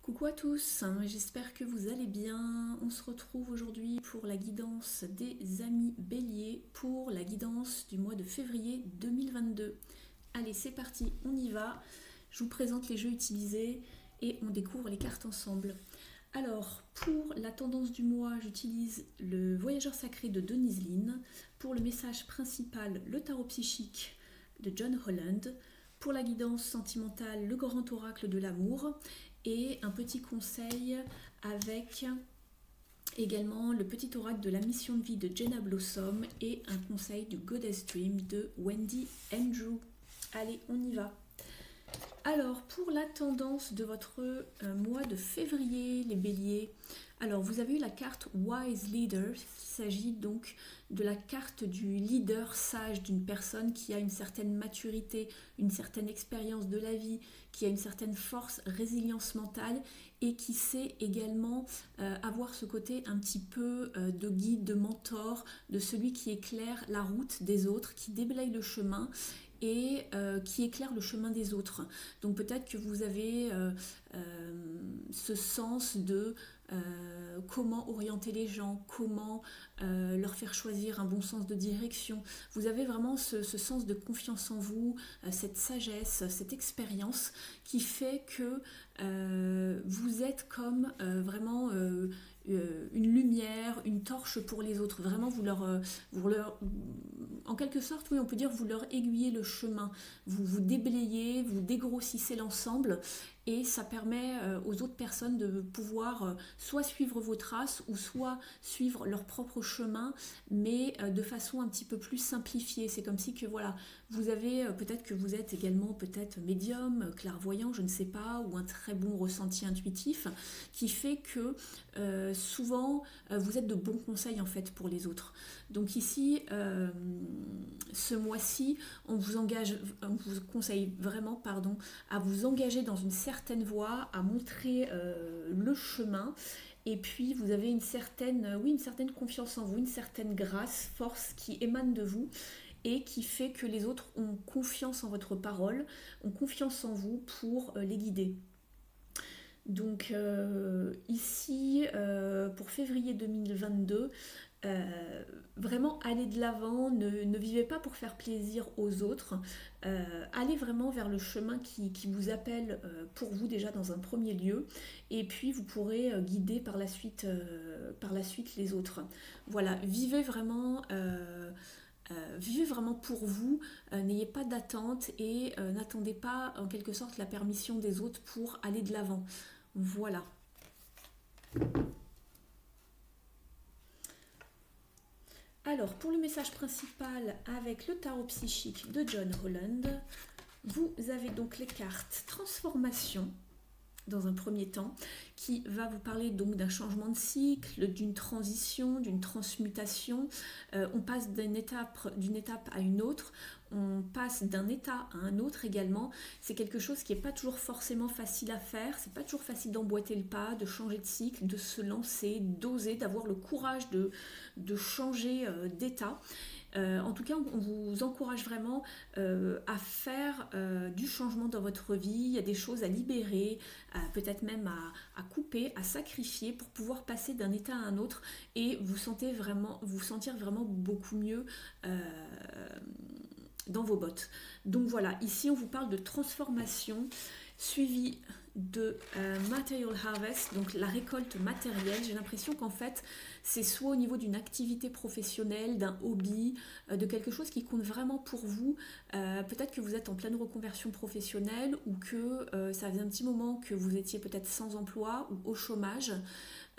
Coucou à tous, j'espère que vous allez bien. On se retrouve aujourd'hui pour la guidance des amis béliers pour la guidance du mois de février 2022. Allez, c'est parti, on y va. Je vous présente les jeux utilisés et on découvre les cartes ensemble. Alors, pour la tendance du mois, j'utilise le Voyageur sacré de Denise Linn. Pour le message principal, le tarot psychique de John Holland. Pour la guidance sentimentale, le grand oracle de l'amour. Et un petit conseil avec également le petit oracle de la mission de vie de Jenna Blossom et un conseil du Goddess Dream de Wendy Andrew. Allez, on y va. Alors, pour la tendance de votre mois de février, les béliers, alors vous avez eu la carte Wise Leader, il s'agit donc de la carte du leader sage, d'une personne qui a une certaine maturité, une certaine expérience de la vie, qui a une certaine force, résilience mentale et qui sait également avoir ce côté un petit peu de guide, de mentor, de celui qui éclaire la route des autres, qui déblaye le chemin et qui éclaire le chemin des autres. Donc peut-être que vous avez ce sens de comment orienter les gens, comment leur faire choisir un bon sens de direction. Vous avez vraiment ce sens de confiance en vous, cette sagesse, cette expérience qui fait que vous êtes comme vraiment une lumière, une torche pour les autres. Vraiment, vous leur, en quelque sorte, oui, on peut dire, vous leur aiguillez le chemin. Vous déblayez, vous dégrossissez l'ensemble et ça permet aux autres personnes de pouvoir soit suivre vos traces ou soit suivre leur propre chemin, mais de façon un petit peu plus simplifiée. C'est comme si que voilà, vous avez peut-être que vous êtes également peut-être médium, clairvoyant, je ne sais pas, ou un très bon ressenti intuitif, qui fait que souvent vous êtes de bons conseils en fait pour les autres. Donc ici, ce mois-ci, on vous conseille vraiment, à vous engager dans une certaine voie, à montrer le chemin. Et puis vous avez une certaine confiance en vous, une certaine grâce, force qui émane de vous et qui fait que les autres ont confiance en votre parole, ont confiance en vous pour les guider. Donc ici, pour février 2022, vraiment allez de l'avant, ne vivez pas pour faire plaisir aux autres, allez vraiment vers le chemin qui vous appelle pour vous déjà dans un premier lieu, et puis vous pourrez guider par la suite les autres. Voilà, vivez vraiment pour vous, n'ayez pas d'attente et n'attendez pas en quelque sorte la permission des autres pour aller de l'avant. Voilà. Alors, pour le message principal avec le tarot psychique de John Holland, vous avez donc les cartes Transformation, dans un premier temps, qui va vous parler donc d'un changement de cycle, d'une transition, d'une transmutation. On passe d'une étape à une autre, on passe d'un état à un autre également. C'est quelque chose qui n'est pas toujours forcément facile à faire, c'est pas toujours facile d'emboîter le pas, de changer de cycle, de se lancer, d'oser, d'avoir le courage de changer d'état. En tout cas, on vous encourage vraiment à faire du changement dans votre vie. Il y a des choses à libérer, peut-être même à couper, à sacrifier pour pouvoir passer d'un état à un autre et vous sentir vraiment beaucoup mieux dans vos bottes. Donc voilà, ici on vous parle de transformation suivie de Material Harvest, donc la récolte matérielle. J'ai l'impression qu'en fait c'est soit au niveau d'une activité professionnelle, d'un hobby, de quelque chose qui compte vraiment pour vous. Peut-être que vous êtes en pleine reconversion professionnelle ou que ça faisait un petit moment que vous étiez peut-être sans emploi ou au chômage,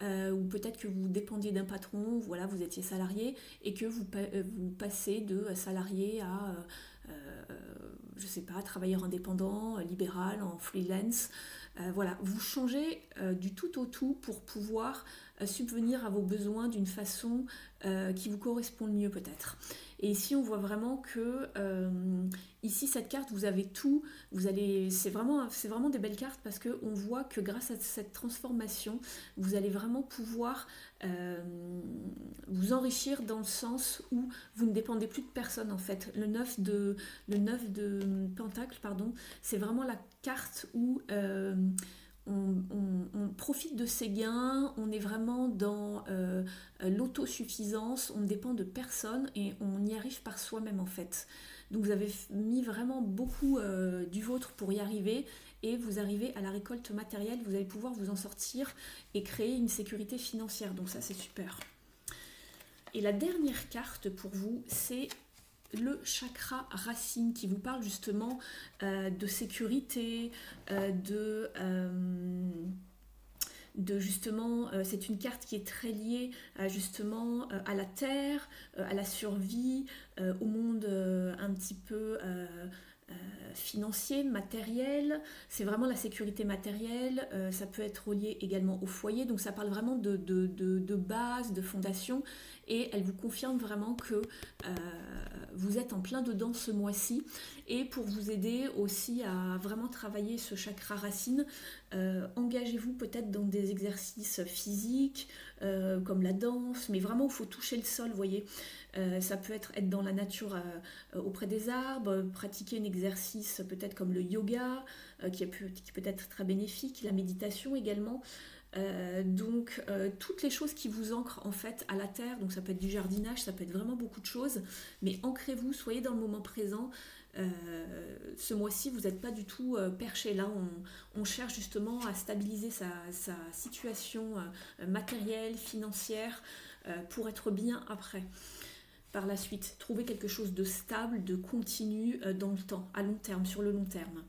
ou peut-être que vous dépendiez d'un patron, voilà, vous étiez salarié et que vous passez de salarié à je sais pas, travailleur indépendant, libéral, en freelance. Voilà, vous changez du tout au tout pour pouvoir subvenir à vos besoins d'une façon qui vous correspond le mieux peut-être. Et ici on voit vraiment que ici cette carte vous avez tout, c'est vraiment des belles cartes parce qu'on voit que grâce à cette transformation vous allez vraiment pouvoir vous enrichir dans le sens où vous ne dépendez plus de personne en fait. Le 9 de Pentacle, pardon, c'est vraiment la carte où on profite de ses gains, on est vraiment dans l'autosuffisance, on ne dépend de personne et on y arrive par soi-même en fait. Donc vous avez mis vraiment beaucoup du vôtre pour y arriver et vous arrivez à la récolte matérielle, vous allez pouvoir vous en sortir et créer une sécurité financière. Donc ça c'est super. Et la dernière carte pour vous, c'est le chakra racine qui vous parle justement de sécurité, de justement, c'est une carte qui est très liée justement à la terre, à la survie, au monde un petit peu financier, matériel. C'est vraiment la sécurité matérielle, ça peut être relié également au foyer, donc ça parle vraiment de base, de fondation, et elle vous confirme vraiment que vous êtes en plein dedans ce mois-ci. Et pour vous aider aussi à vraiment travailler ce chakra racine, engagez-vous peut-être dans des exercices physiques comme la danse, mais vraiment il faut toucher le sol, vous voyez. Ça peut être dans la nature auprès des arbres, pratiquer un exercice peut-être comme le yoga qui peut être très bénéfique, la méditation également. Donc toutes les choses qui vous ancrent en fait à la terre, donc ça peut être du jardinage, ça peut être vraiment beaucoup de choses, mais ancrez-vous, soyez dans le moment présent. Ce mois-ci vous n'êtes pas du tout perché là, on cherche justement à stabiliser sa situation matérielle, financière pour être bien après. Par la suite, trouver quelque chose de stable, de continu dans le temps, à long terme, sur le long terme.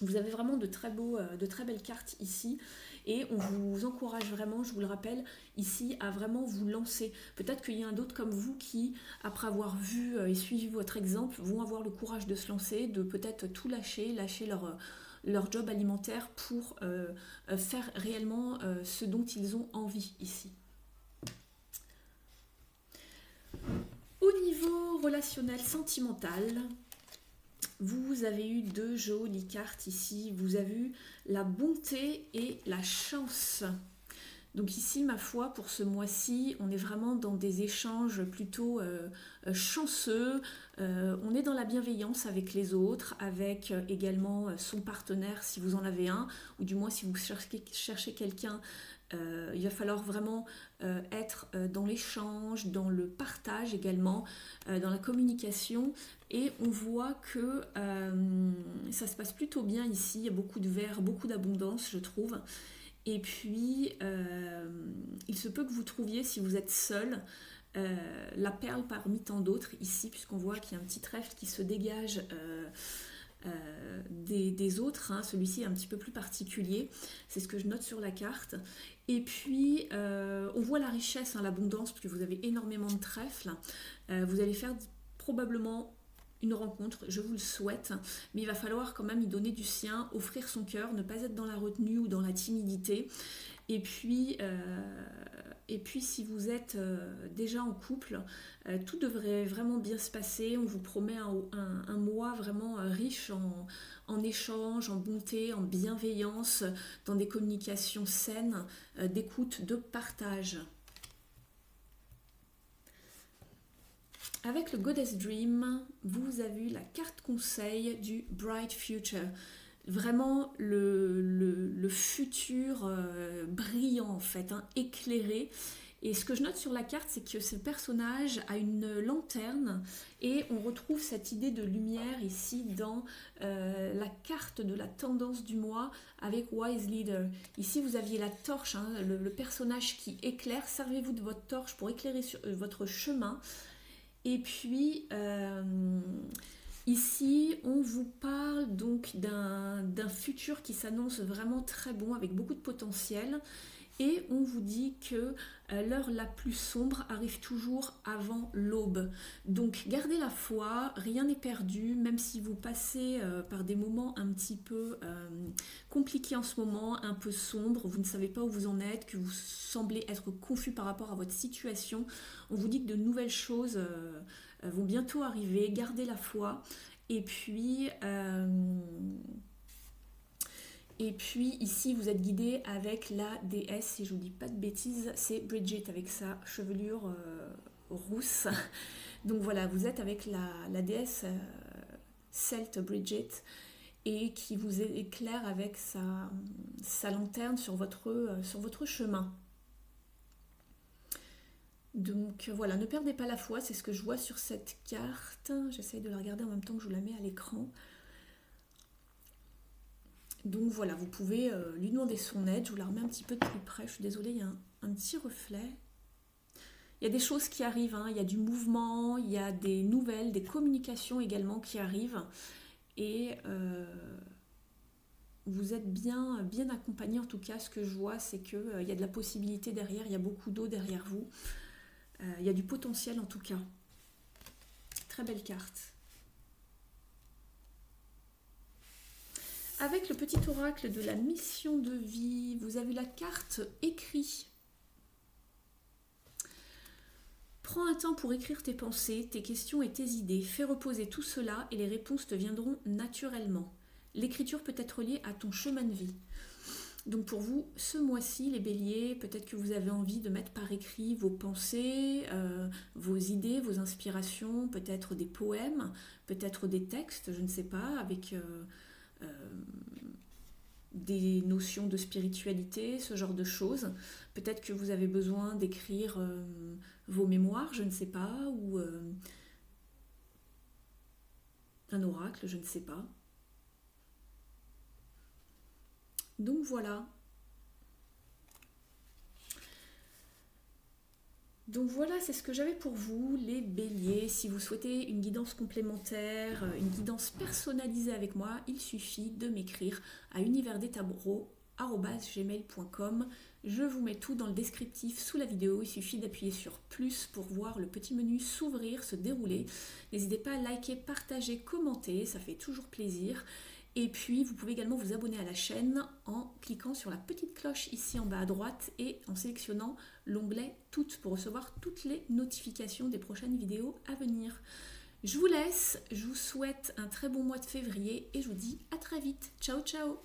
Vous avez vraiment de très belles cartes ici et on vous encourage vraiment, je vous le rappelle, ici à vraiment vous lancer. Peut-être qu'il y en a d'autres comme vous qui, après avoir vu et suivi votre exemple, vont avoir le courage de se lancer, de peut-être tout lâcher leur job alimentaire pour faire réellement ce dont ils ont envie ici. Au niveau relationnel, sentimental, vous avez eu deux jolies cartes ici. Vous avez eu la bonté et la chance. Donc ici, ma foi, pour ce mois-ci, on est vraiment dans des échanges plutôt chanceux. On est dans la bienveillance avec les autres, avec également son partenaire si vous en avez un, ou du moins si vous cherchez quelqu'un. Il va falloir vraiment être dans l'échange, dans le partage également, dans la communication. Et on voit que ça se passe plutôt bien ici. Il y a beaucoup de verre, beaucoup d'abondance, je trouve. Et puis, il se peut que vous trouviez, si vous êtes seul, la perle parmi tant d'autres ici, puisqu'on voit qu'il y a un petit trèfle qui se dégage des autres. Hein. Celui-ci est un petit peu plus particulier. C'est ce que je note sur la carte. Et puis, on voit la richesse, hein, l'abondance, puisque vous avez énormément de trèfles. Vous allez faire probablement une rencontre, je vous le souhaite, mais il va falloir quand même y donner du sien, offrir son cœur, ne pas être dans la retenue ou dans la timidité. Et puis si vous êtes déjà en couple, tout devrait vraiment bien se passer. On vous promet un mois vraiment riche en échanges, en bonté, en bienveillance, dans des communications saines, d'écoute, de partage. Avec le Goddess Dream, vous avez eu la carte conseil du Bright Future. Vraiment le futur brillant en fait, hein, éclairé. Et ce que je note sur la carte, c'est que ce personnage a une lanterne et on retrouve cette idée de lumière ici dans la carte de la tendance du mois avec Wise Leader. Ici, vous aviez la torche, hein, le personnage qui éclaire. Servez-vous de votre torche pour éclairer votre chemin. Et puis, ici, on vous parle donc d'un futur qui s'annonce vraiment très bon, avec beaucoup de potentiel. Et on vous dit que l'heure la plus sombre arrive toujours avant l'aube. Donc, gardez la foi, rien n'est perdu, même si vous passez par des moments un petit peu compliqués en ce moment, un peu sombres, vous ne savez pas où vous en êtes, que vous semblez être confus par rapport à votre situation. On vous dit que de nouvelles choses vont bientôt arriver, gardez la foi. Et puis ici, vous êtes guidé avec la déesse, si je ne vous dis pas de bêtises, c'est Bridget avec sa chevelure rousse. Donc voilà, vous êtes avec la déesse celte Bridget. et qui vous éclaire avec sa lanterne sur votre chemin. Donc voilà, ne perdez pas la foi, c'est ce que je vois sur cette carte. J'essaye de la regarder en même temps que je vous la mets à l'écran. Donc voilà, vous pouvez lui demander son aide. Je vous la remets un petit peu de plus près. Je suis désolée, il y a un petit reflet. Il y a des choses qui arrivent, hein. Il y a du mouvement, il y a des nouvelles, des communications également qui arrivent. Et vous êtes bien accompagné. En tout cas, ce que je vois, c'est qu'il y a de la possibilité derrière. Il y a beaucoup d'eau derrière vous. Il y a du potentiel en tout cas. Très belle carte. Avec le petit oracle de la mission de vie, vous avez la carte écrit. Prends un temps pour écrire tes pensées, tes questions et tes idées. Fais reposer tout cela et les réponses te viendront naturellement. L'écriture peut être liée à ton chemin de vie. Donc pour vous, ce mois-ci, les béliers, peut-être que vous avez envie de mettre par écrit vos pensées, vos idées, vos inspirations, peut-être des poèmes, peut-être des textes, je ne sais pas, avec des notions de spiritualité, ce genre de choses. Peut-être que vous avez besoin d'écrire vos mémoires, je ne sais pas, ou un oracle, je ne sais pas. Donc voilà. Donc voilà, c'est ce que j'avais pour vous, les béliers. Si vous souhaitez une guidance complémentaire, une guidance personnalisée avec moi, il suffit de m'écrire à universdestableaux@gmail.com. Je vous mets tout dans le descriptif sous la vidéo. Il suffit d'appuyer sur plus pour voir le petit menu s'ouvrir, se dérouler. N'hésitez pas à liker, partager, commenter, ça fait toujours plaisir. Et puis, vous pouvez également vous abonner à la chaîne en cliquant sur la petite cloche ici en bas à droite et en sélectionnant l'onglet Toutes pour recevoir toutes les notifications des prochaines vidéos à venir. Je vous laisse, je vous souhaite un très bon mois de février et je vous dis à très vite. Ciao, ciao!